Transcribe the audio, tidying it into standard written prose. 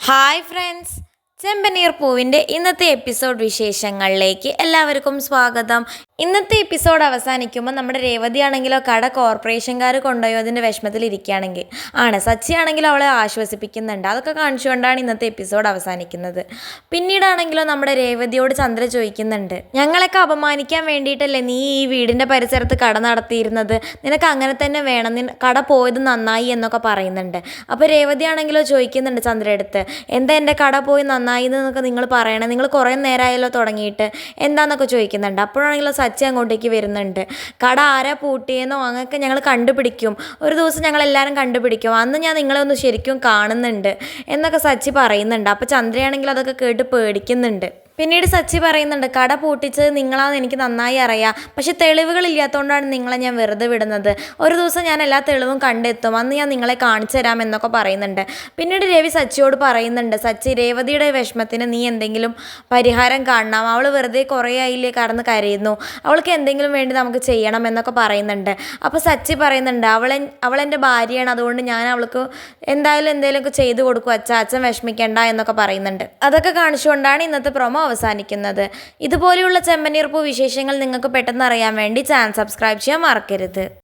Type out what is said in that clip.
Hi friends, ചെമ്പനീർ പൂവിൻ്റെ ഇന്നത്തെ episode വിശേഷങ്ങളിലേക്ക് എല്ലാവർക്കും സ്വാഗതം. ഇന്നത്തെ എപ്പിസോഡ് അവസാനിക്കുമ്പോൾ നമ്മുടെ രേവതി ആണെങ്കിലോ കട കോർപ്പറേഷൻകാർ കൊണ്ടുപോയി അതിൻ്റെ വിഷമത്തിലിരിക്കുകയാണെങ്കിൽ സച്ചി ആണെങ്കിലും അവളെ ആശ്വസിപ്പിക്കുന്നുണ്ട്. അതൊക്കെ കാണിച്ചുകൊണ്ടാണ് ഇന്നത്തെ എപ്പിസോഡ് അവസാനിക്കുന്നത്. പിന്നീടാണെങ്കിലോ നമ്മുടെ രേവതിയോട് ചന്ദ്ര ചോദിക്കുന്നുണ്ട്, ഞങ്ങളൊക്കെ അപമാനിക്കാൻ വേണ്ടിയിട്ടല്ലേ നീ ഈ വീടിൻ്റെ പരിസരത്ത് കട നടത്തിയിരുന്നത്, നിനക്ക് അങ്ങനെ തന്നെ വേണം, കട പോയത് നന്നായി എന്നൊക്കെ പറയുന്നുണ്ട്. അപ്പോൾ രേവതി ആണെങ്കിലോ ചോദിക്കുന്നുണ്ട് ചന്ദ്രയെടുത്ത്, എന്താ എൻ്റെ കട പോയി നന്നായി എന്നൊക്കെ നിങ്ങൾ പറയണേ, നിങ്ങൾ കുറേ നേരമായല്ലോ തുടങ്ങിയിട്ട് എന്താണെന്നൊക്കെ ചോദിക്കുന്നുണ്ട്. അപ്പോഴാണെങ്കിലോ സച്ചി അങ്ങോട്ടേക്ക് വരുന്നുണ്ട്. കട ആരാ പൂട്ടിയെന്നോ അങ്ങനെയൊക്കെ ഞങ്ങൾ കണ്ടുപിടിക്കും, ഒരു ദിവസം ഞങ്ങൾ എല്ലാവരും കണ്ടുപിടിക്കും, അന്ന് ഞാൻ നിങ്ങളെ ഒന്ന് ശരിക്കും കാണുന്നുണ്ട് എന്നൊക്കെ സച്ചി പറയുന്നുണ്ട്. അപ്പോൾ ചന്ദ്രയാണെങ്കിൽ അതൊക്കെ കേട്ട് പേടിക്കുന്നുണ്ട്. പിന്നീട് സച്ചി പറയുന്നുണ്ട്, കട പൂട്ടിച്ചത് നിങ്ങളാണെന്ന് എനിക്ക് നന്നായി അറിയാം, പക്ഷെ തെളിവുകളില്ലാത്തതുകൊണ്ടാണ് നിങ്ങളെ ഞാൻ വെറുതെ വിടുന്നത്, ഒരു ദിവസം ഞാൻ എല്ലാ തെളിവും കണ്ടെത്തും, അന്ന് ഞാൻ നിങ്ങളെ കാണിച്ചു തരാം എന്നൊക്കെ പറയുന്നുണ്ട്. പിന്നീട് രവി സച്ചിയോട് പറയുന്നുണ്ട്, സച്ചി രേവതിയുടെ വിഷമത്തിന് നീ എന്തെങ്കിലും പരിഹാരം കാണണം, അവൾ വെറുതെ കുറേ ആയില്ലേ കടന്ന് കരയുന്നു, അവൾക്ക് എന്തെങ്കിലും വേണ്ടി നമുക്ക് ചെയ്യണം എന്നൊക്കെ പറയുന്നുണ്ട്. അപ്പോൾ സച്ചി പറയുന്നുണ്ട്, അവളെൻ്റെ ഭാര്യയാണ്, അതുകൊണ്ട് ഞാൻ അവൾക്ക് എന്തെങ്കിലുമൊക്കെ ചെയ്തു കൊടുക്കും അച്ഛൻ വിഷമിക്കേണ്ട എന്നൊക്കെ പറയുന്നുണ്ട്. അതൊക്കെ കാണിച്ചുകൊണ്ടാണ് ഇന്നത്തെ പ്രൊമോ അവസാനിക്കുന്നത്. ഇതുപോലെയുള്ള ചെമ്പനീർ പൂ വിശേഷങ്ങൾ നിങ്ങൾക്ക് പെട്ടെന്ന് അറിയാൻ വേണ്ടി ചാനൽ സബ്സ്ക്രൈബ് ചെയ്യാൻ മറക്കരുത്.